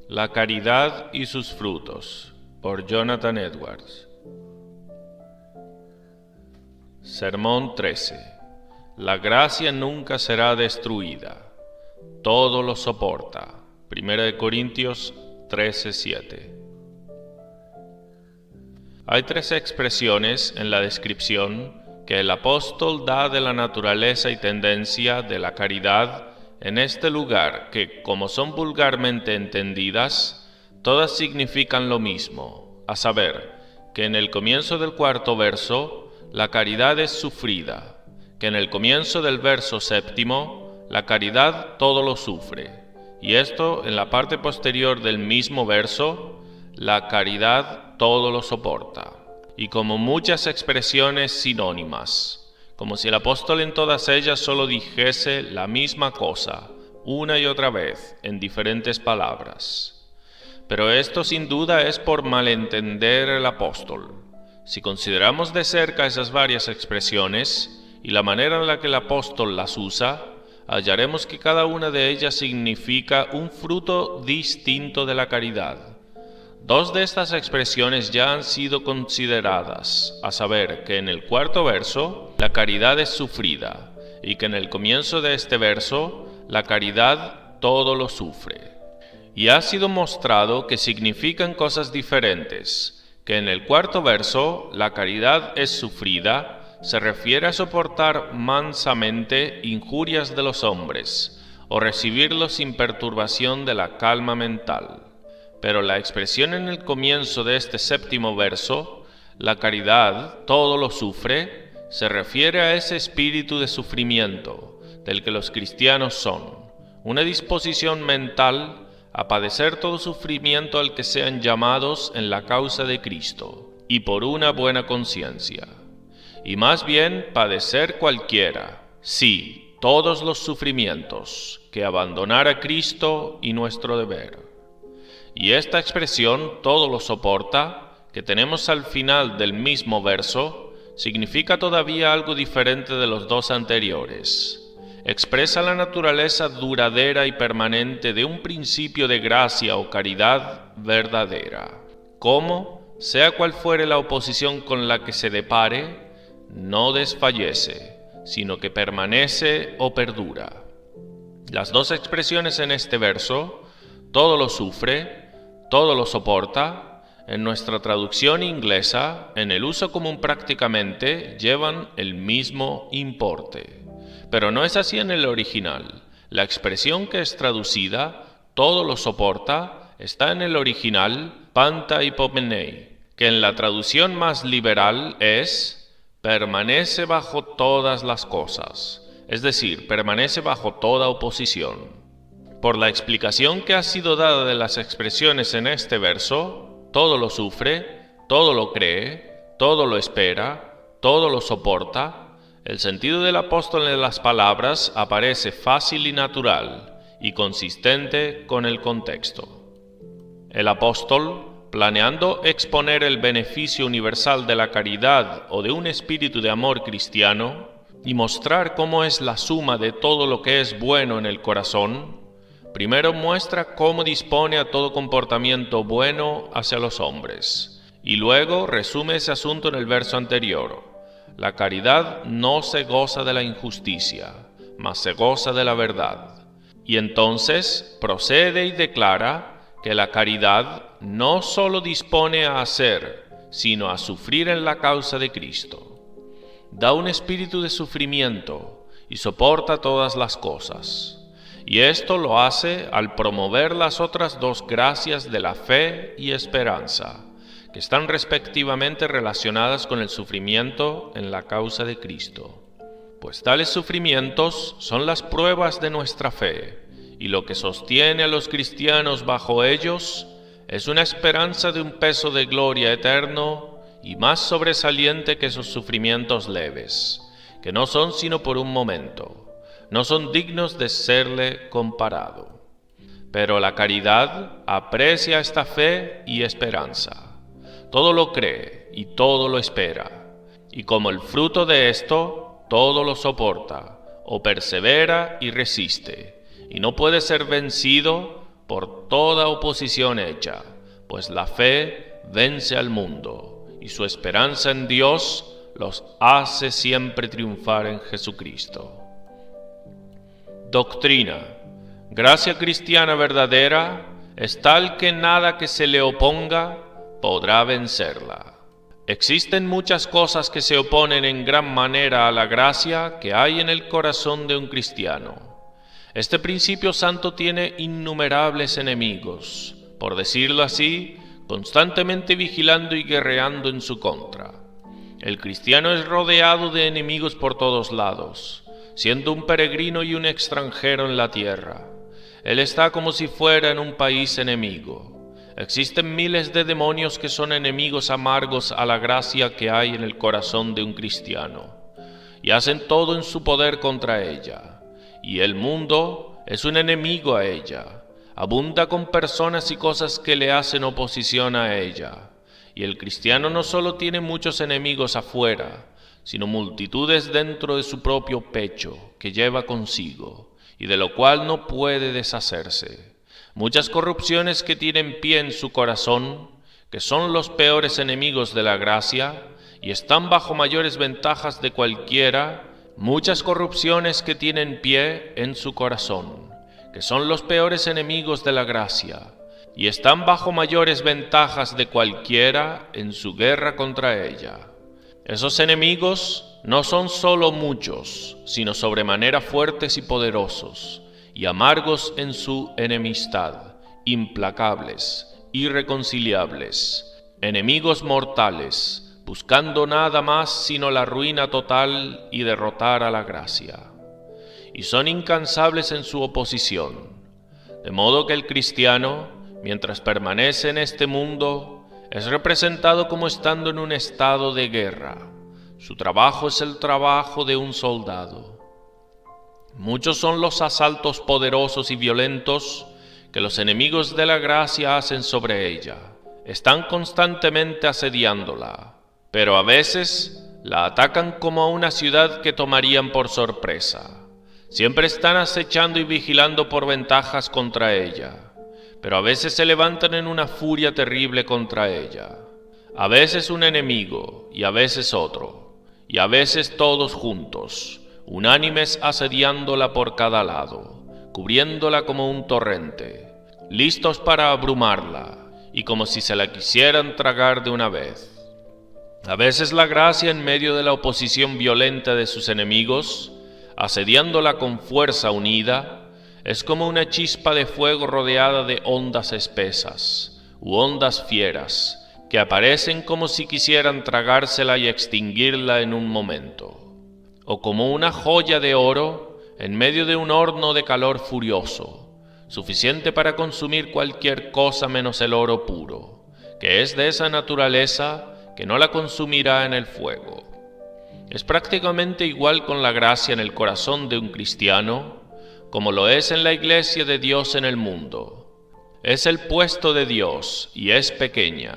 La caridad y sus frutos, por Jonathan Edwards. Sermón 13. La gracia nunca será destruida. Todo lo soporta. 1 Corintios 13:7. Hay tres expresiones en la descripción que el apóstol da de la naturaleza y tendencia de la caridad en este lugar que, como son vulgarmente entendidas, todas significan lo mismo, a saber, que en el comienzo del cuarto verso, la caridad es sufrida, que en el comienzo del verso séptimo, la caridad todo lo sufre, y esto en la parte posterior del mismo verso, la caridad todo lo soporta, y como muchas expresiones sinónimas, como si el apóstol en todas ellas solo dijese la misma cosa, una y otra vez, en diferentes palabras. Pero esto sin duda es por malentender el apóstol. Si consideramos de cerca esas varias expresiones y la manera en la que el apóstol las usa, hallaremos que cada una de ellas significa un fruto distinto de la caridad. Dos de estas expresiones ya han sido consideradas, a saber, que en el cuarto verso la caridad es sufrida y que en el comienzo de este verso la caridad todo lo sufre. Y ha sido mostrado que significan cosas diferentes, que en el cuarto verso la caridad es sufrida se refiere a soportar mansamente injurias de los hombres o recibirlos sin perturbación de la calma mental. Pero la expresión en el comienzo de este séptimo verso, la caridad todo lo sufre, se refiere a ese espíritu de sufrimiento del que los cristianos son, una disposición mental a padecer todo sufrimiento al que sean llamados en la causa de Cristo y por una buena conciencia, y más bien padecer cualquiera, sí, todos los sufrimientos, que abandonar a Cristo y nuestro deber. Y esta expresión, todo lo soporta, que tenemos al final del mismo verso, significa todavía algo diferente de los dos anteriores. Expresa la naturaleza duradera y permanente de un principio de gracia o caridad verdadera. Como, sea cual fuere la oposición con la que se depare, no desfallece, sino que permanece o perdura. Las dos expresiones en este verso, todo lo sufre, todo lo soporta, en nuestra traducción inglesa, en el uso común prácticamente, llevan el mismo importe. Pero no es así en el original. La expresión que es traducida, todo lo soporta, está en el original, panta hipomenei, que en la traducción más liberal es, permanece bajo todas las cosas, es decir, permanece bajo toda oposición. Por la explicación que ha sido dada de las expresiones en este verso, todo lo sufre, todo lo cree, todo lo espera, todo lo soporta, el sentido del apóstol en las palabras aparece fácil y natural y consistente con el contexto. El apóstol, planeando exponer el beneficio universal de la caridad o de un espíritu de amor cristiano y mostrar cómo es la suma de todo lo que es bueno en el corazón, primero muestra cómo dispone a todo comportamiento bueno hacia los hombres, y luego resume ese asunto en el verso anterior. La caridad no se goza de la injusticia, mas se goza de la verdad. Y entonces procede y declara que la caridad no solo dispone a hacer, sino a sufrir en la causa de Cristo. Da un espíritu de sufrimiento y soporta todas las cosas. Y esto lo hace al promover las otras dos gracias de la fe y esperanza, que están respectivamente relacionadas con el sufrimiento en la causa de Cristo. Pues tales sufrimientos son las pruebas de nuestra fe, y lo que sostiene a los cristianos bajo ellos es una esperanza de un peso de gloria eterno y más sobresaliente que esos sufrimientos leves, que no son sino por un momento. No son dignos de serle comparado. Pero la caridad aprecia esta fe y esperanza. Todo lo cree y todo lo espera. Y como el fruto de esto, todo lo soporta, o persevera y resiste, y no puede ser vencido por toda oposición hecha, pues la fe vence al mundo, y su esperanza en Dios los hace siempre triunfar en Jesucristo. Doctrina. Gracia cristiana verdadera es tal que nada que se le oponga podrá vencerla. Existen muchas cosas que se oponen en gran manera a la gracia que hay en el corazón de un cristiano. Este principio santo tiene innumerables enemigos, por decirlo así, constantemente vigilando y guerreando en su contra. El cristiano es rodeado de enemigos por todos lados, siendo un peregrino y un extranjero en la tierra. Él está como si fuera en un país enemigo. Existen miles de demonios que son enemigos amargos a la gracia que hay en el corazón de un cristiano, y hacen todo en su poder contra ella. Y el mundo es un enemigo a ella, abunda con personas y cosas que le hacen oposición a ella. Y el cristiano no solo tiene muchos enemigos afuera, sino multitudes dentro de su propio pecho que lleva consigo, y de lo cual no puede deshacerse. Muchas corrupciones que tienen pie en su corazón, que son los peores enemigos de la gracia, y están bajo mayores ventajas de cualquiera. Muchas corrupciones que tienen pie en su corazón, que son los peores enemigos de la gracia, y están bajo mayores ventajas de cualquiera en su guerra contra ella. Esos enemigos no son solo muchos, sino sobremanera fuertes y poderosos, y amargos en su enemistad, implacables, irreconciliables, enemigos mortales, buscando nada más sino la ruina total y derrotar a la gracia. Y son incansables en su oposición, de modo que el cristiano, mientras permanece en este mundo, es representado como estando en un estado de guerra. Su trabajo es el trabajo de un soldado. Muchos son los asaltos poderosos y violentos que los enemigos de la gracia hacen sobre ella. Están constantemente asediándola, pero a veces la atacan como a una ciudad que tomarían por sorpresa. Siempre están acechando y vigilando por ventajas contra ella, pero a veces se levantan en una furia terrible contra ella. A veces un enemigo y a veces otro, y a veces todos juntos, unánimes asediándola por cada lado, cubriéndola como un torrente, listos para abrumarla, y como si se la quisieran tragar de una vez. A veces la gracia en medio de la oposición violenta de sus enemigos, asediándola con fuerza unida, es como una chispa de fuego rodeada de ondas espesas, u ondas fieras, que aparecen como si quisieran tragársela y extinguirla en un momento. O como una joya de oro en medio de un horno de calor furioso, suficiente para consumir cualquier cosa menos el oro puro, que es de esa naturaleza que no la consumirá en el fuego. Es prácticamente igual con la gracia en el corazón de un cristiano, como lo es en la iglesia de Dios en el mundo. Es el puesto de Dios y es pequeña,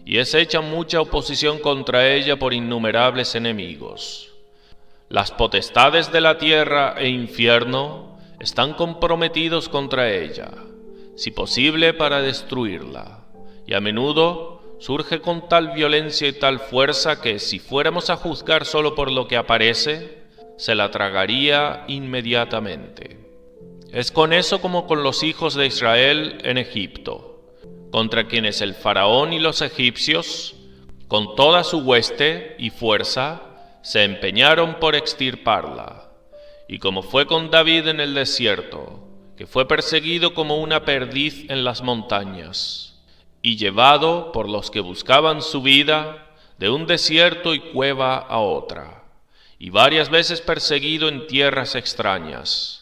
y es hecha mucha oposición contra ella por innumerables enemigos. Las potestades de la tierra e infierno están comprometidos contra ella, si posible para destruirla, y a menudo surge con tal violencia y tal fuerza que, si fuéramos a juzgar solo por lo que aparece, se la tragaría inmediatamente. Es con eso como con los hijos de Israel en Egipto, contra quienes el faraón y los egipcios, con toda su hueste y fuerza, se empeñaron por extirparla, y como fue con David en el desierto, que fue perseguido como una perdiz en las montañas, y llevado por los que buscaban su vida de un desierto y cueva a otra, y varias veces perseguido en tierras extrañas.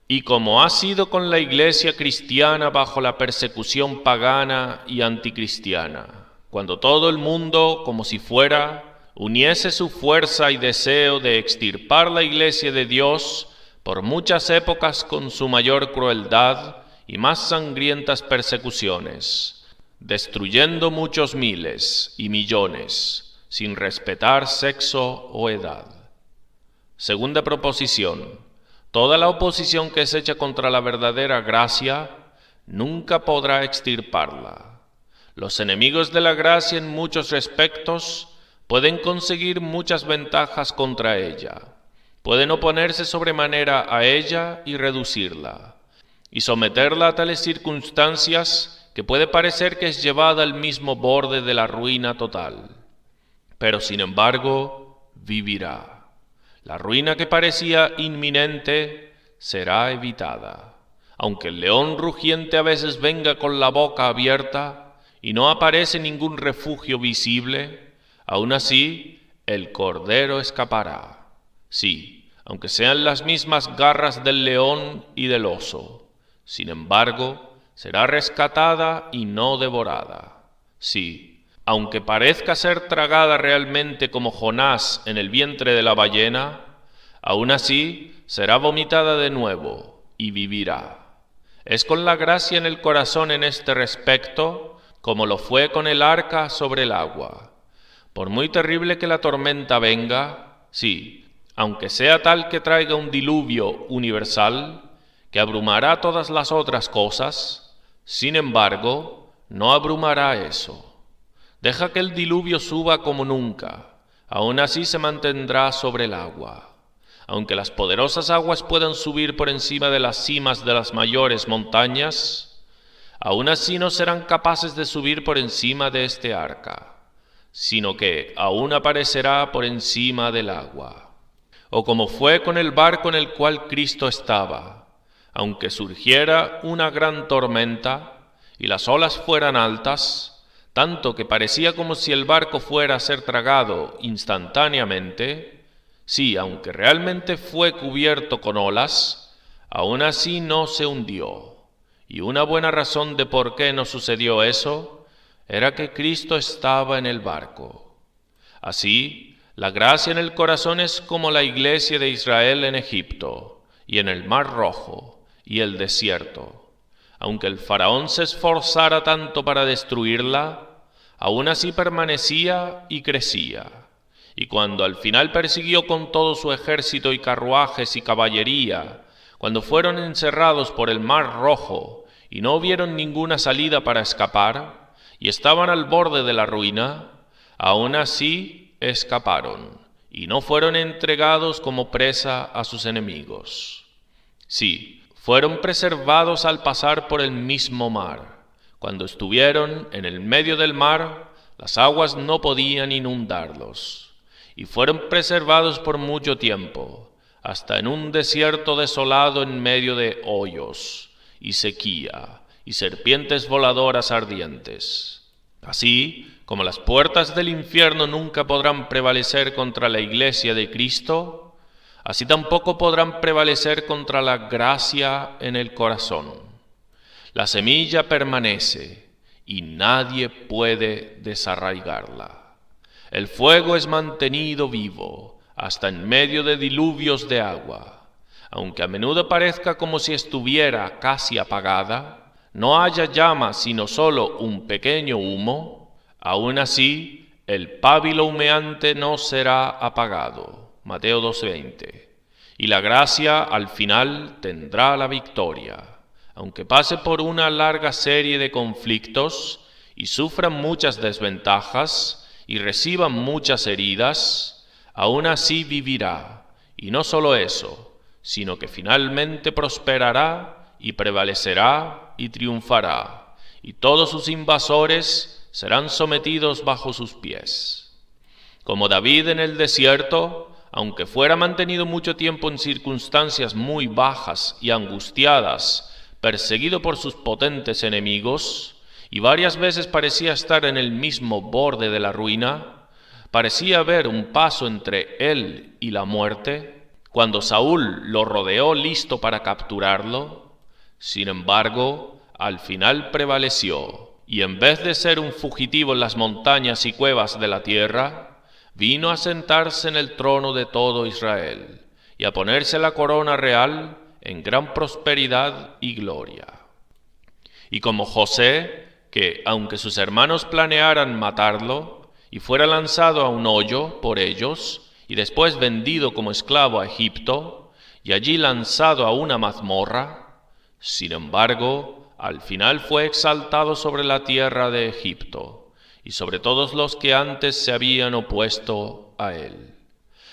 Y como ha sido con la iglesia cristiana bajo la persecución pagana y anticristiana, cuando todo el mundo, como si fuera, uniese su fuerza y deseo de extirpar la iglesia de Dios por muchas épocas con su mayor crueldad y más sangrientas persecuciones, destruyendo muchos miles y millones, sin respetar sexo o edad. Segunda proposición: toda la oposición que es hecha contra la verdadera gracia nunca podrá extirparla. Los enemigos de la gracia en muchos respectos pueden conseguir muchas ventajas contra ella. Pueden oponerse sobremanera a ella y reducirla, y someterla a tales circunstancias que puede parecer que es llevada al mismo borde de la ruina total. Pero sin embargo, vivirá. La ruina que parecía inminente será evitada. Aunque el león rugiente a veces venga con la boca abierta y no aparece ningún refugio visible, aún así el cordero escapará. Sí, aunque sean las mismas garras del león y del oso. Sin embargo, será rescatada y no devorada. Sí, aunque parezca ser tragada realmente como Jonás en el vientre de la ballena, aún así será vomitada de nuevo y vivirá. Es con la gracia en el corazón en este respecto, como lo fue con el arca sobre el agua. Por muy terrible que la tormenta venga, sí, aunque sea tal que traiga un diluvio universal, que abrumará todas las otras cosas, sin embargo, no abrumará eso. Deja que el diluvio suba como nunca, aún así se mantendrá sobre el agua. Aunque las poderosas aguas puedan subir por encima de las cimas de las mayores montañas, aún así no serán capaces de subir por encima de este arca, sino que aún aparecerá por encima del agua. O como fue con el barco en el cual Cristo estaba, aunque surgiera una gran tormenta y las olas fueran altas, tanto que parecía como si el barco fuera a ser tragado instantáneamente, sí, aunque realmente fue cubierto con olas, aún así no se hundió. Y una buena razón de por qué no sucedió eso era que Cristo estaba en el barco. Así, la gracia en el corazón es como la iglesia de Israel en Egipto y en el Mar Rojo y el desierto. Aunque el faraón se esforzara tanto para destruirla, aún así permanecía y crecía. Y cuando al final persiguió con todo su ejército y carruajes y caballería, cuando fueron encerrados por el Mar Rojo y no vieron ninguna salida para escapar, y estaban al borde de la ruina, aún así escaparon, y no fueron entregados como presa a sus enemigos. Sí, fueron preservados al pasar por el mismo mar. Cuando estuvieron en el medio del mar, las aguas no podían inundarlos, y fueron preservados por mucho tiempo, hasta en un desierto desolado en medio de hoyos, y sequía, y serpientes voladoras ardientes. Así como las puertas del infierno nunca podrán prevalecer contra la iglesia de Cristo, así tampoco podrán prevalecer contra la gracia en el corazón. La semilla permanece y nadie puede desarraigarla. El fuego es mantenido vivo hasta en medio de diluvios de agua. Aunque a menudo parezca como si estuviera casi apagada, no haya llama sino solo un pequeño humo, aún así el pábilo humeante no será apagado. Mateo 2:20. Y la gracia al final tendrá la victoria, aunque pase por una larga serie de conflictos y sufra muchas desventajas y reciba muchas heridas, aún así vivirá, y no solo eso, sino que finalmente prosperará y prevalecerá y triunfará, y todos sus invasores serán sometidos bajo sus pies. Como David en el desierto, aunque fuera mantenido mucho tiempo en circunstancias muy bajas y angustiadas, perseguido por sus potentes enemigos, y varias veces parecía estar en el mismo borde de la ruina, parecía haber un paso entre él y la muerte, cuando Saúl lo rodeó listo para capturarlo. Sin embargo, al final prevaleció, y en vez de ser un fugitivo en las montañas y cuevas de la tierra, vino a sentarse en el trono de todo Israel, y a ponerse la corona real en gran prosperidad y gloria. Y como José, que aunque sus hermanos planearan matarlo, y fuera lanzado a un hoyo por ellos, y después vendido como esclavo a Egipto, y allí lanzado a una mazmorra, sin embargo, al final fue exaltado sobre la tierra de Egipto y sobre todos los que antes se habían opuesto a él.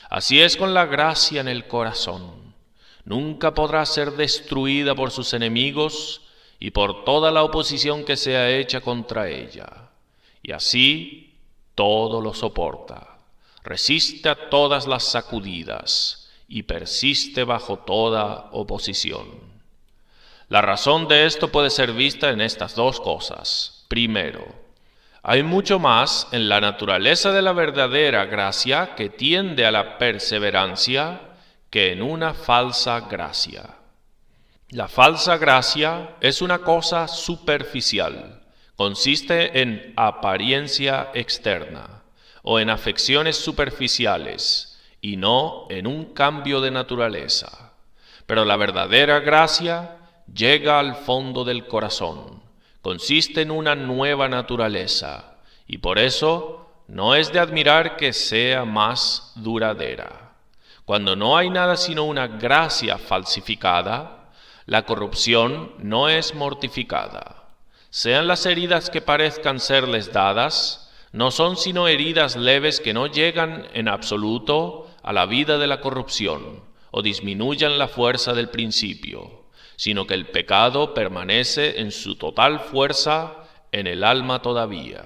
Así es con la gracia en el corazón. Nunca podrá ser destruida por sus enemigos y por toda la oposición que sea hecha contra ella. Y así todo lo soporta, resiste a todas las sacudidas y persiste bajo toda oposición. La razón de esto puede ser vista en estas dos cosas. Primero, hay mucho más en la naturaleza de la verdadera gracia que tiende a la perseverancia que en una falsa gracia. La falsa gracia es una cosa superficial, consiste en apariencia externa o en afecciones superficiales y no en un cambio de naturaleza. Pero la verdadera gracia llega al fondo del corazón, consiste en una nueva naturaleza y por eso no es de admirar que sea más duradera. Cuando no hay nada sino una gracia falsificada, la corrupción no es mortificada. Sean las heridas que parezcan serles dadas, no son sino heridas leves que no llegan en absoluto a la vida de la corrupción o disminuyan la fuerza del principio, sino que el pecado permanece en su total fuerza en el alma todavía.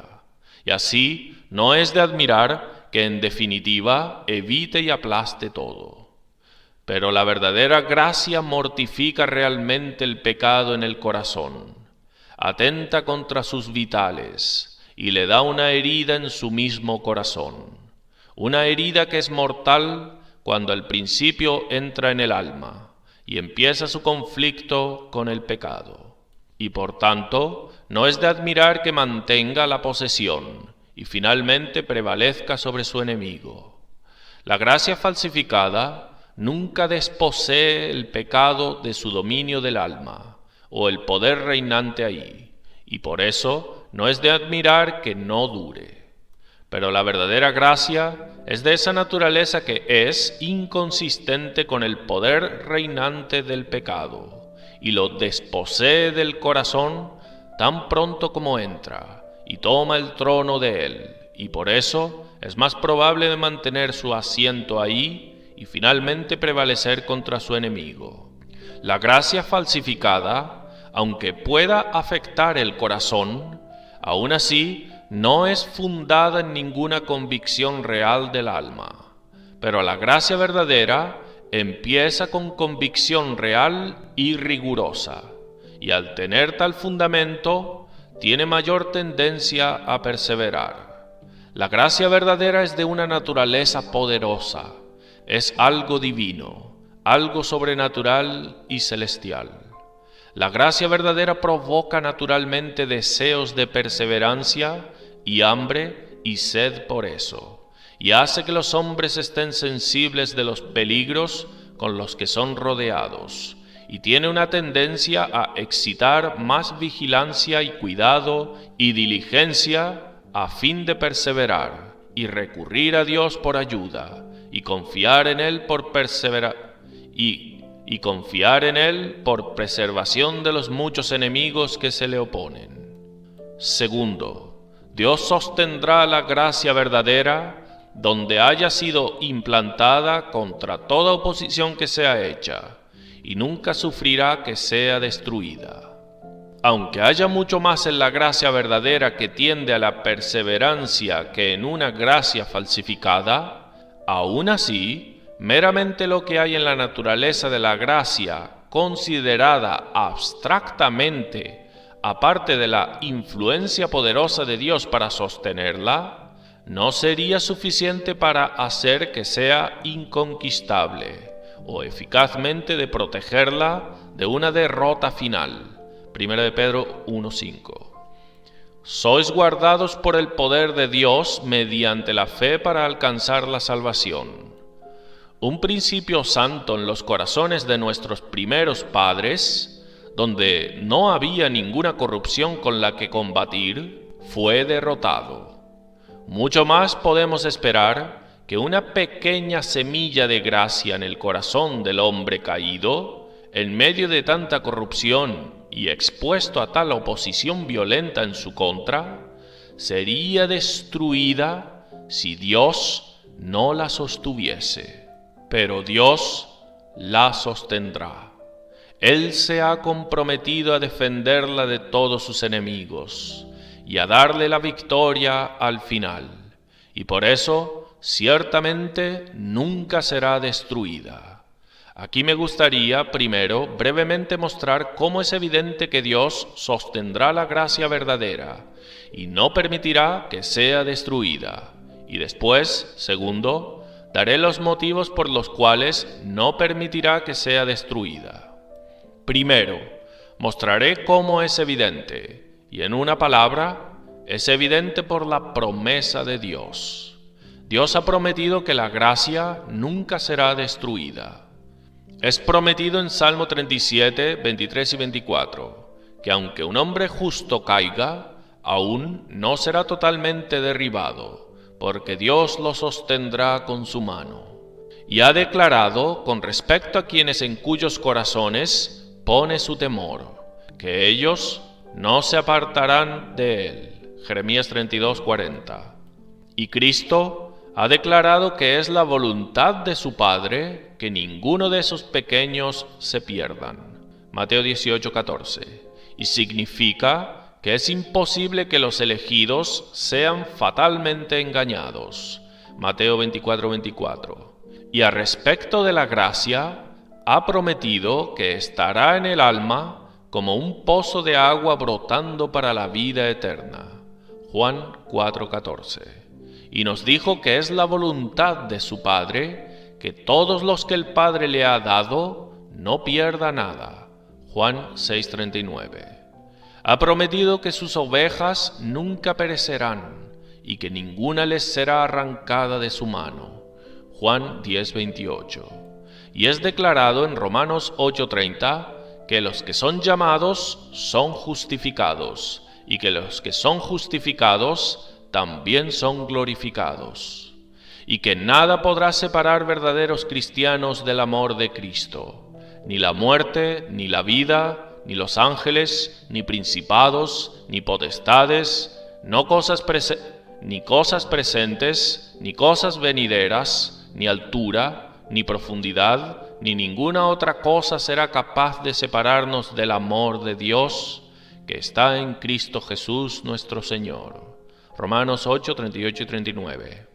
Y así no es de admirar que en definitiva evite y aplaste todo. Pero la verdadera gracia mortifica realmente el pecado en el corazón, atenta contra sus vitales y le da una herida en su mismo corazón, una herida que es mortal cuando al principio entra en el alma y empieza su conflicto con el pecado. Y por tanto, no es de admirar que mantenga la posesión y finalmente prevalezca sobre su enemigo. La gracia falsificada nunca desposee el pecado de su dominio del alma o el poder reinante ahí, y por eso no es de admirar que no dure. Pero la verdadera gracia es de esa naturaleza que es inconsistente con el poder reinante del pecado y lo desposee del corazón tan pronto como entra y toma el trono de él, y por eso es más probable de mantener su asiento ahí y finalmente prevalecer contra su enemigo. La gracia falsificada, aunque pueda afectar el corazón, aún así no es fundada en ninguna convicción real del alma, pero la gracia verdadera empieza con convicción real y rigurosa, y al tener tal fundamento, tiene mayor tendencia a perseverar. La gracia verdadera es de una naturaleza poderosa, es algo divino, algo sobrenatural y celestial. La gracia verdadera provoca naturalmente deseos de perseverancia y hambre y sed por eso, y hace que los hombres estén sensibles de los peligros con los que son rodeados, y tiene una tendencia a excitar más vigilancia y cuidado y diligencia a fin de perseverar y recurrir a Dios por ayuda y confiar en Él por confiar en Él por preservación de los muchos enemigos que se le oponen. Segundo, Dios sostendrá la gracia verdadera donde haya sido implantada contra toda oposición que sea hecha, y nunca sufrirá que sea destruida. Aunque haya mucho más en la gracia verdadera que tiende a la perseverancia que en una gracia falsificada, aún así, meramente lo que hay en la naturaleza de la gracia, considerada abstractamente, aparte de la influencia poderosa de Dios para sostenerla, no sería suficiente para hacer que sea inconquistable o eficazmente de protegerla de una derrota final. 1 Pedro 1:5. Sois guardados por el poder de Dios mediante la fe para alcanzar la salvación. Un principio santo en los corazones de nuestros primeros padres, donde no había ninguna corrupción con la que combatir, fue derrotado. Mucho más podemos esperar que una pequeña semilla de gracia en el corazón del hombre caído, en medio de tanta corrupción y expuesto a tal oposición violenta en su contra, sería destruida si Dios no la sostuviese. Pero Dios la sostendrá. Él se ha comprometido a defenderla de todos sus enemigos y a darle la victoria al final, y por eso ciertamente nunca será destruida. Aquí me gustaría primero brevemente mostrar cómo es evidente que Dios sostendrá la gracia verdadera y no permitirá que sea destruida. Y después, segundo, daré los motivos por los cuales no permitirá que sea destruida. Primero, mostraré cómo es evidente, y en una palabra, es evidente por la promesa de Dios. Dios ha prometido que la gracia nunca será destruida. Es prometido en Salmo 37, 23 y 24, que aunque un hombre justo caiga, aún no será totalmente derribado, porque Dios lo sostendrá con su mano. Y ha declarado con respecto a quienes en cuyos corazones pone su temor, que ellos no se apartarán de él. Jeremías 32, 40. Y Cristo ha declarado que es la voluntad de su Padre que ninguno de esos pequeños se pierdan. Mateo 18, 14. Y significa que es imposible que los elegidos sean fatalmente engañados. Mateo 24, 24. Y a respecto de la gracia, ha prometido que estará en el alma como un pozo de agua brotando para la vida eterna. Juan 4:14. Y nos dijo que es la voluntad de su Padre que todos los que el Padre le ha dado no pierda nada. Juan 6:39. Ha prometido que sus ovejas nunca perecerán y que ninguna les será arrancada de su mano. Juan 10:28. Y es declarado en Romanos 8:30 que los que son llamados son justificados, y que los que son justificados también son glorificados, y que nada podrá separar verdaderos cristianos del amor de Cristo, ni la muerte, ni la vida, ni los ángeles, ni principados, ni potestades, ni cosas presentes, ni cosas venideras, ni altura, ni profundidad, ni ninguna otra cosa será capaz de separarnos del amor de Dios que está en Cristo Jesús nuestro Señor. Romanos 8, 38 y 39.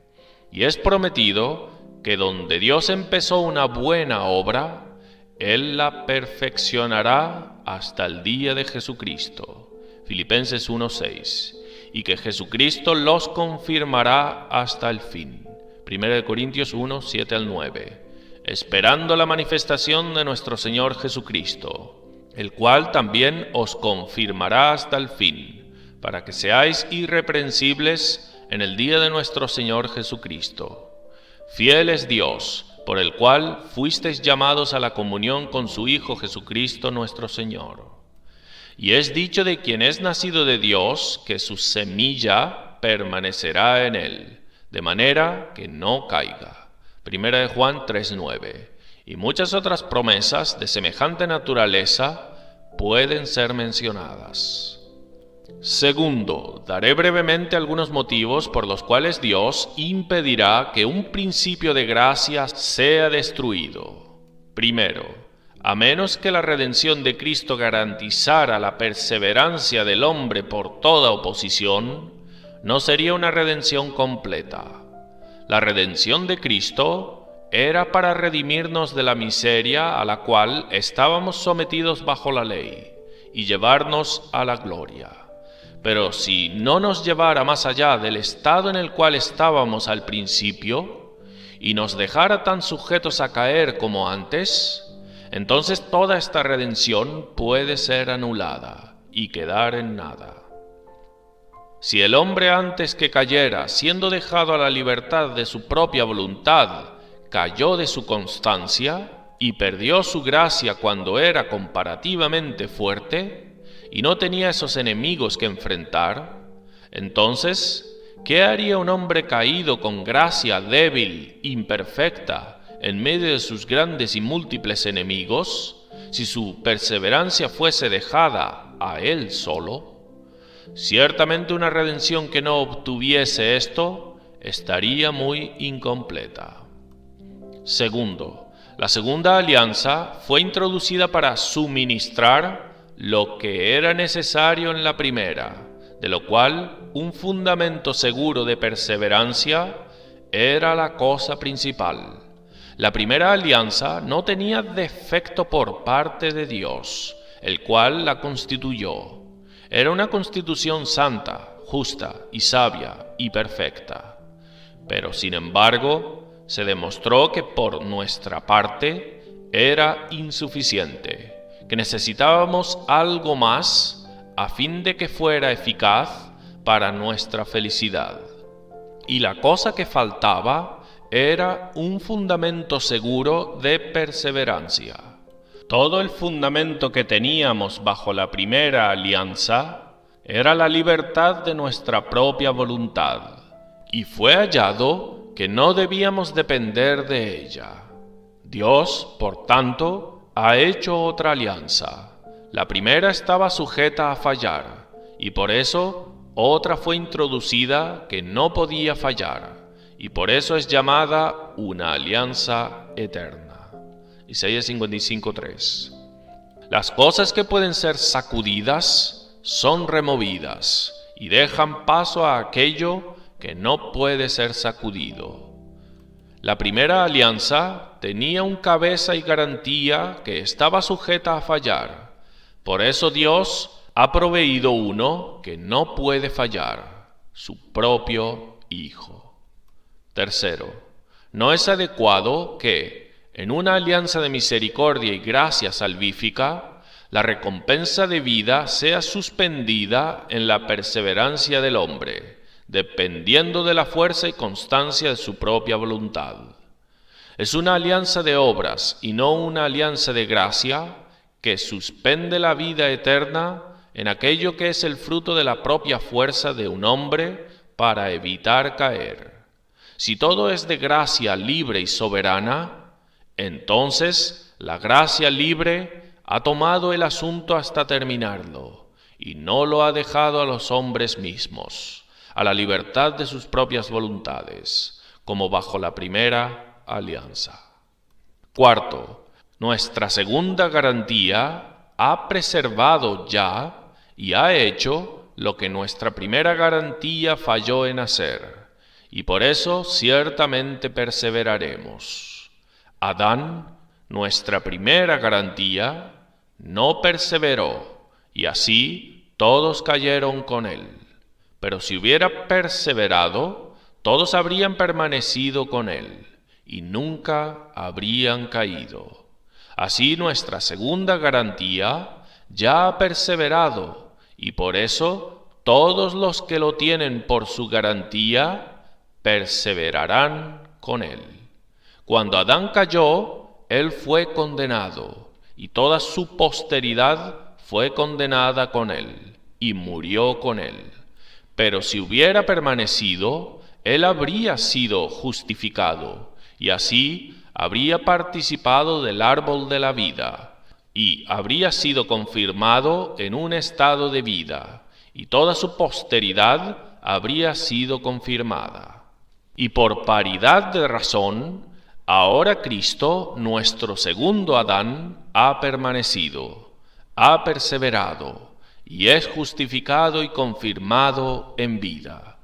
Y es prometido que donde Dios empezó una buena obra, Él la perfeccionará hasta el día de Jesucristo. Filipenses 1:6. Y que Jesucristo los confirmará hasta el fin. 1 Corintios 1, 7 al 9. Esperando la manifestación de nuestro Señor Jesucristo, el cual también os confirmará hasta el fin, para que seáis irreprensibles en el día de nuestro Señor Jesucristo. Fiel es Dios, por el cual fuisteis llamados a la comunión con su Hijo Jesucristo nuestro Señor. Y es dicho de quien es nacido de Dios, que su semilla permanecerá en él, de manera que no caiga. 1 Juan 3:9. Y muchas otras promesas de semejante naturaleza pueden ser mencionadas. Segundo, daré brevemente algunos motivos por los cuales Dios impedirá que un principio de gracia sea destruido. Primero, a menos que la redención de Cristo garantizara la perseverancia del hombre por toda oposición, no sería una redención completa. La redención de Cristo era para redimirnos de la miseria a la cual estábamos sometidos bajo la ley y llevarnos a la gloria. Pero si no nos llevara más allá del estado en el cual estábamos al principio y nos dejara tan sujetos a caer como antes, entonces toda esta redención puede ser anulada y quedar en nada. Si el hombre antes que cayera, siendo dejado a la libertad de su propia voluntad, cayó de su constancia y perdió su gracia cuando era comparativamente fuerte y no tenía esos enemigos que enfrentar, entonces, ¿qué haría un hombre caído con gracia débil, imperfecta, en medio de sus grandes y múltiples enemigos, si su perseverancia fuese dejada a él solo, ciertamente una redención que no obtuviese esto estaría muy incompleta. Segundo, la segunda alianza fue introducida para suministrar lo que era necesario en la primera, de lo cual un fundamento seguro de perseverancia era la cosa principal. La primera alianza no tenía defecto por parte de Dios, el cual la constituyó. Era una constitución santa, justa y sabia y perfecta. Pero sin embargo, se demostró que por nuestra parte era insuficiente, que necesitábamos algo más a fin de que fuera eficaz para nuestra felicidad. Y la cosa que faltaba era un fundamento seguro de perseverancia. Todo el fundamento que teníamos bajo la primera alianza era la libertad de nuestra propia voluntad, y fue hallado que no debíamos depender de ella. Dios, por tanto, ha hecho otra alianza. La primera estaba sujeta a fallar, y por eso otra fue introducida que no podía fallar, y por eso es llamada una alianza eterna. Isaías 55:3. Las cosas que pueden ser sacudidas son removidas, y dejan paso a aquello que no puede ser sacudido. La primera alianza tenía un cabeza y garantía que estaba sujeta a fallar. Por eso Dios ha proveído uno que no puede fallar, su propio Hijo. Tercero, no es adecuado que, en una alianza de misericordia y gracia salvífica, la recompensa de vida sea suspendida en la perseverancia del hombre, dependiendo de la fuerza y constancia de su propia voluntad. Es una alianza de obras y no una alianza de gracia que suspende la vida eterna en aquello que es el fruto de la propia fuerza de un hombre para evitar caer. Si todo es de gracia libre y soberana, entonces la gracia libre ha tomado el asunto hasta terminarlo y no lo ha dejado a los hombres mismos, a la libertad de sus propias voluntades, como bajo la primera alianza. Cuarto, nuestra segunda garantía ha preservado ya y ha hecho lo que nuestra primera garantía falló en hacer, y por eso ciertamente perseveraremos. Adán, nuestra primera garantía, no perseveró, y así todos cayeron con él. Pero si hubiera perseverado, todos habrían permanecido con él, y nunca habrían caído. Así nuestra segunda garantía ya ha perseverado, y por eso todos los que lo tienen por su garantía perseverarán con él. Cuando Adán cayó, él fue condenado, y toda su posteridad fue condenada con él, y murió con él. Pero si hubiera permanecido, él habría sido justificado, y así habría participado del árbol de la vida, y habría sido confirmado en un estado de vida, y toda su posteridad habría sido confirmada. Y por paridad de razón, ahora Cristo, nuestro segundo Adán, ha permanecido, ha perseverado, y es justificado y confirmado en vida.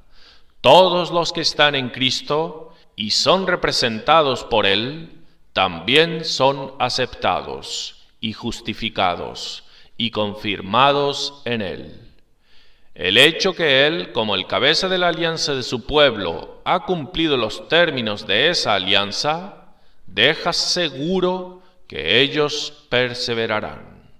Todos los que están en Cristo y son representados por Él, también son aceptados y justificados y confirmados en Él. El hecho que Él, como el cabeza de la alianza de su pueblo, ha cumplido los términos de esa alianza, deja seguro que ellos perseverarán.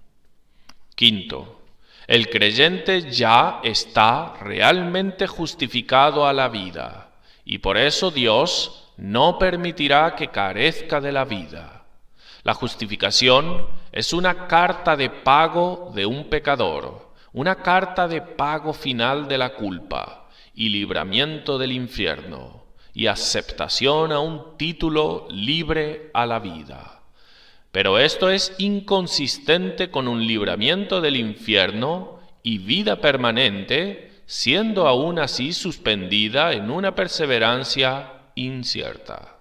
Quinto, el creyente ya está realmente justificado a la vida, y por eso Dios no permitirá que carezca de la vida. La justificación es una carta de pago de un pecador, una carta de pago final de la culpa y libramiento del infierno, y aceptación a un título libre a la vida. Pero esto es inconsistente con un libramiento del infierno y vida permanente, siendo aún así suspendida en una perseverancia incierta.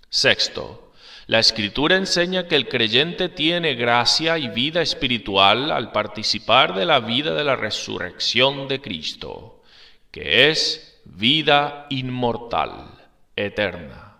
Sexto, la Escritura enseña que el creyente tiene gracia y vida espiritual al participar de la vida de la resurrección de Cristo, que es vida inmortal, eterna.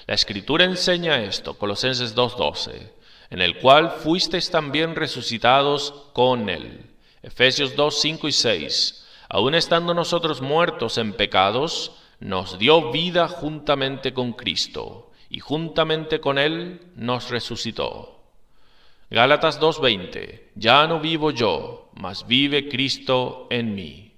La Escritura enseña esto, Colosenses 2:12, en el cual fuisteis también resucitados con Él. Efesios 2:5 y 6, aun estando nosotros muertos en pecados, nos dio vida juntamente con Cristo, y juntamente con Él nos resucitó. Gálatas 2:20, ya no vivo yo, mas vive Cristo en mí.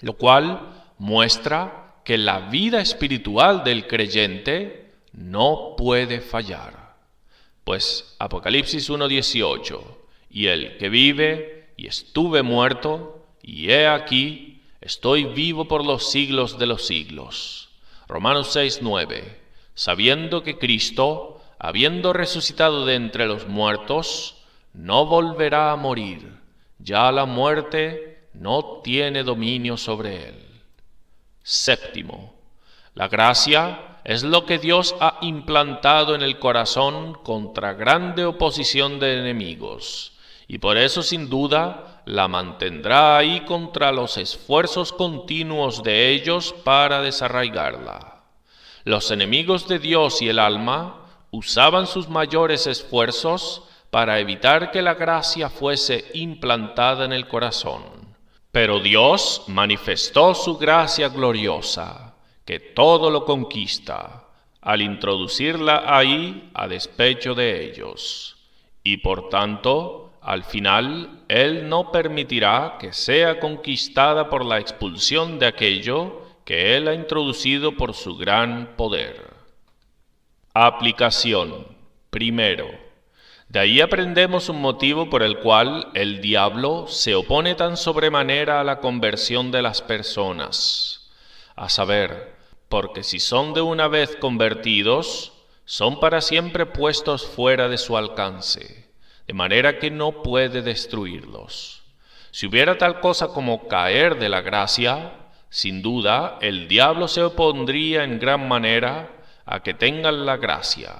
Lo cual muestra que la vida espiritual del creyente no puede fallar. Pues Apocalipsis 1:18, y el que vive y estuve muerto, y he aquí, estoy vivo por los siglos de los siglos. Romanos 6:9, sabiendo que Cristo, habiendo resucitado de entre los muertos, no volverá a morir, ya la muerte no tiene dominio sobre él. Séptimo, la gracia es lo que Dios ha implantado en el corazón contra grande oposición de enemigos, y por eso sin duda la mantendrá ahí contra los esfuerzos continuos de ellos para desarraigarla. Los enemigos de Dios y el alma usaban sus mayores esfuerzos para evitar que la gracia fuese implantada en el corazón. Pero Dios manifestó su gracia gloriosa, que todo lo conquista, al introducirla ahí a despecho de ellos. Y por tanto, al final, Él no permitirá que sea conquistada por la expulsión de aquello que Él ha introducido por su gran poder. Aplicación. Primero, de ahí aprendemos un motivo por el cual el diablo se opone tan sobremanera a la conversión de las personas, a saber, porque si son de una vez convertidos, son para siempre puestos fuera de su alcance, de manera que no puede destruirlos. Si hubiera tal cosa como caer de la gracia, sin duda el diablo se opondría en gran manera a que tengan la gracia,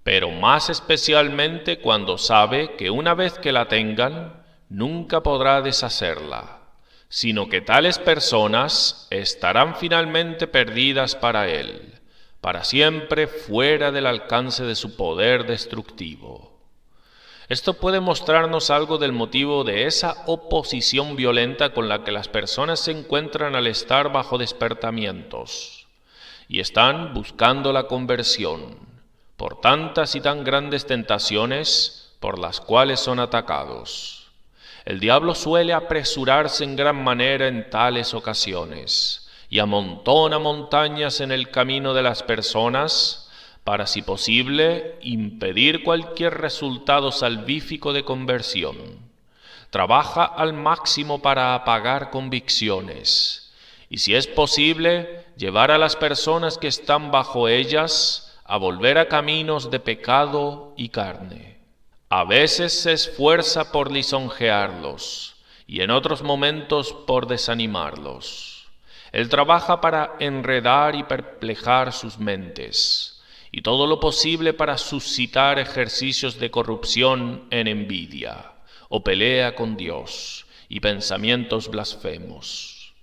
pero más especialmente cuando sabe que una vez que la tengan, nunca podrá deshacerla, sino que tales personas estarán finalmente perdidas para él, para siempre fuera del alcance de su poder destructivo. Esto puede mostrarnos algo del motivo de esa oposición violenta con la que las personas se encuentran al estar bajo despertamientos, y están buscando la conversión, por tantas y tan grandes tentaciones por las cuales son atacados. El diablo suele apresurarse en gran manera en tales ocasiones y amontona montañas en el camino de las personas para, si posible, impedir cualquier resultado salvífico de conversión. Trabaja al máximo para apagar convicciones y, si es posible, llevar a las personas que están bajo ellas a volver a caminos de pecado y carne. A veces se esfuerza por lisonjearlos y en otros momentos por desanimarlos. Él trabaja para enredar y perplejar sus mentes y todo lo posible para suscitar ejercicios de corrupción en envidia o pelea con Dios y pensamientos blasfemos.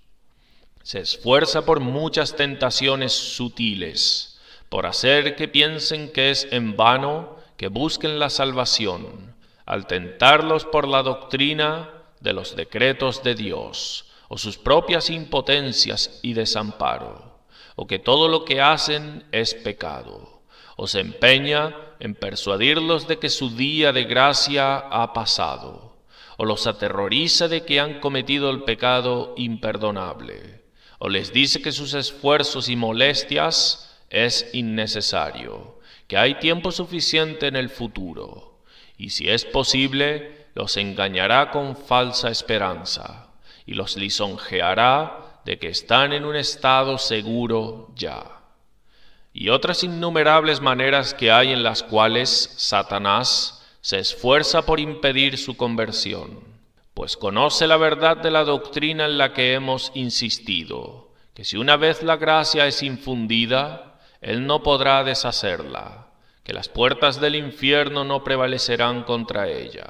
Se esfuerza por muchas tentaciones sutiles, por hacer que piensen que es en vano que busquen la salvación, al tentarlos por la doctrina de los decretos de Dios, o sus propias impotencias y desamparo, o que todo lo que hacen es pecado, o se empeña en persuadirlos de que su día de gracia ha pasado, o los aterroriza de que han cometido el pecado imperdonable, o les dice que sus esfuerzos y molestias es innecesario, que hay tiempo suficiente en el futuro, y si es posible, los engañará con falsa esperanza, y los lisonjeará de que están en un estado seguro ya. y otras innumerables maneras que hay en las cuales Satanás se esfuerza por impedir su conversión, pues conoce la verdad de la doctrina en la que hemos insistido, que si una vez la gracia es infundida, él no podrá deshacerla, que las puertas del infierno no prevalecerán contra ella.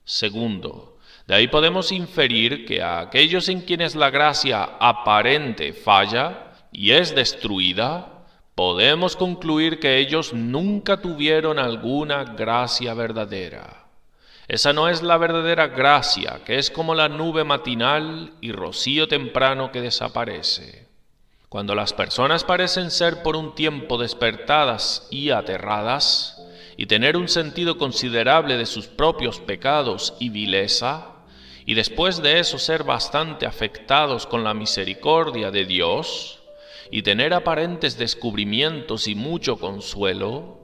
Segundo, de ahí podemos inferir que a aquellos en quienes la gracia aparente falla y es destruida, podemos concluir que ellos nunca tuvieron alguna gracia verdadera. Esa no es la verdadera gracia, que es como la nube matinal y rocío temprano que desaparece. Cuando las personas parecen ser por un tiempo despertadas y aterradas, y tener un sentido considerable de sus propios pecados y vileza, y después de eso ser bastante afectados con la misericordia de Dios, y tener aparentes descubrimientos y mucho consuelo,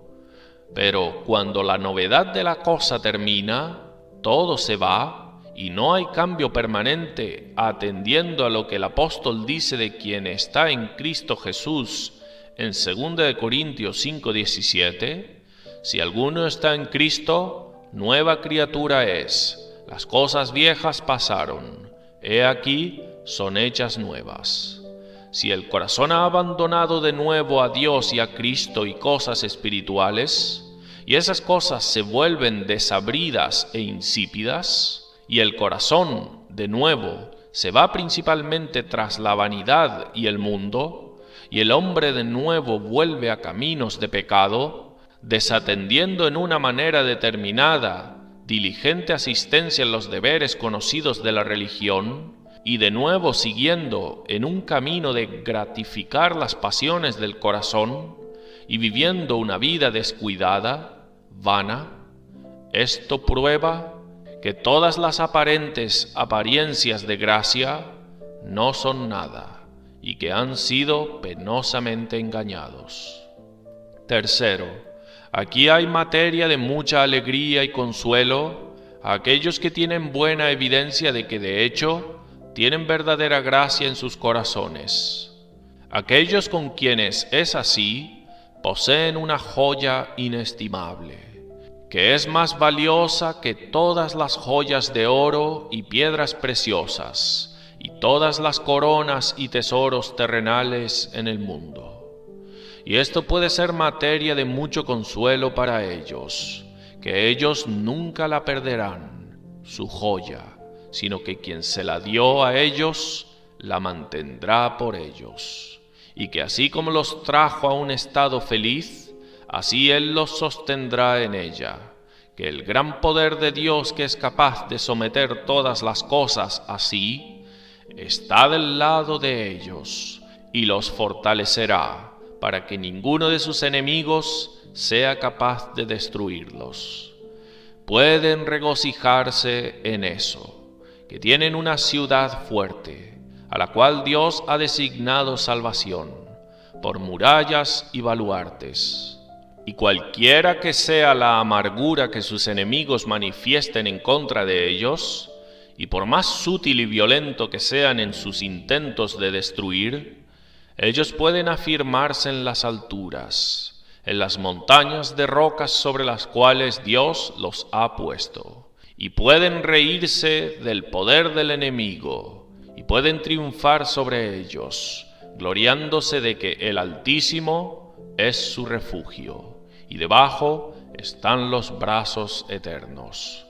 pero cuando la novedad de la cosa termina, todo se va y no hay cambio permanente, atendiendo a lo que el apóstol dice de quien está en Cristo Jesús en 2 Corintios 5:17, si alguno está en Cristo, nueva criatura es, las cosas viejas pasaron, he aquí son hechas nuevas. Si el corazón ha abandonado de nuevo a Dios y a Cristo y cosas espirituales, y esas cosas se vuelven desabridas e insípidas, y el corazón, de nuevo, se va principalmente tras la vanidad y el mundo, y el hombre de nuevo vuelve a caminos de pecado, desatendiendo en una manera determinada, diligente asistencia en los deberes conocidos de la religión, y de nuevo siguiendo en un camino de gratificar las pasiones del corazón, y viviendo una vida descuidada, vana, esto prueba que todas las aparentes apariencias de gracia no son nada, y que han sido penosamente engañados. Tercero, aquí hay materia de mucha alegría y consuelo a aquellos que tienen buena evidencia de que de hecho tienen verdadera gracia en sus corazones. Aquellos con quienes es así, poseen una joya inestimable, que es más valiosa que todas las joyas de oro y piedras preciosas, y todas las coronas y tesoros terrenales en el mundo. Y esto puede ser materia de mucho consuelo para ellos, que ellos nunca la perderán, su joya, sino que quien se la dio a ellos, la mantendrá por ellos, y que así como los trajo a un estado feliz, así Él los sostendrá en ella, que el gran poder de Dios que es capaz de someter todas las cosas así, está del lado de ellos, y los fortalecerá, para que ninguno de sus enemigos sea capaz de destruirlos. Pueden regocijarse en eso, que tienen una ciudad fuerte, a la cual Dios ha designado salvación, por murallas y baluartes. Y cualquiera que sea la amargura que sus enemigos manifiesten en contra de ellos, y por más sutil y violento que sean en sus intentos de destruir, ellos pueden afirmarse en las alturas, en las montañas de rocas sobre las cuales Dios los ha puesto, y pueden reírse del poder del enemigo, y pueden triunfar sobre ellos, gloriándose de que el Altísimo es su refugio, y debajo están los brazos eternos,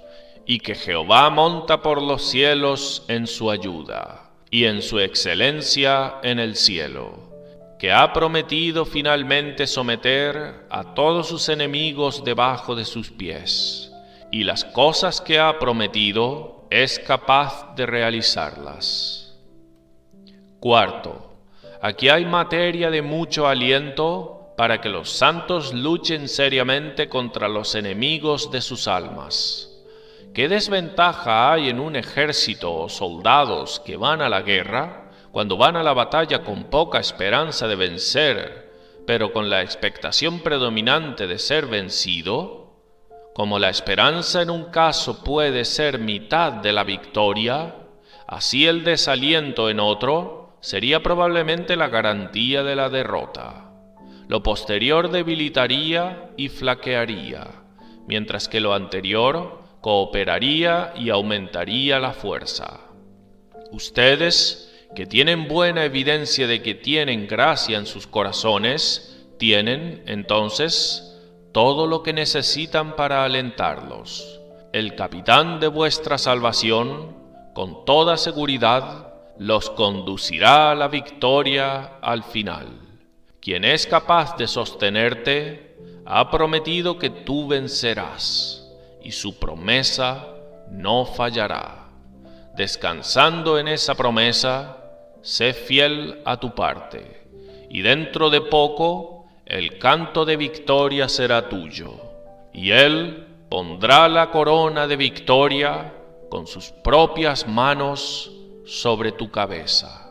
y que Jehová monta por los cielos en su ayuda, y en su excelencia en el cielo, que ha prometido finalmente someter a todos sus enemigos debajo de sus pies, y las cosas que ha prometido es capaz de realizarlas. Cuarto, aquí hay materia de mucho aliento para que los santos luchen seriamente contra los enemigos de sus almas. ¿Qué desventaja hay en un ejército o soldados que van a la guerra, cuando van a la batalla con poca esperanza de vencer, pero con la expectación predominante de ser vencido? Como la esperanza en un caso puede ser mitad de la victoria, así el desaliento en otro sería probablemente la garantía de la derrota. Lo posterior debilitaría y flaquearía, mientras que lo anterior cooperaría y aumentaría la fuerza. Ustedes, que tienen buena evidencia de que tienen gracia en sus corazones, tienen, entonces, todo lo que necesitan para alentarlos. El capitán de vuestra salvación, con toda seguridad, los conducirá a la victoria al final. Quien es capaz de sostenerte, ha prometido que tú vencerás, y su promesa no fallará. Descansando en esa promesa, sé fiel a tu parte, y dentro de poco el canto de victoria será tuyo, y Él pondrá la corona de victoria con sus propias manos sobre tu cabeza.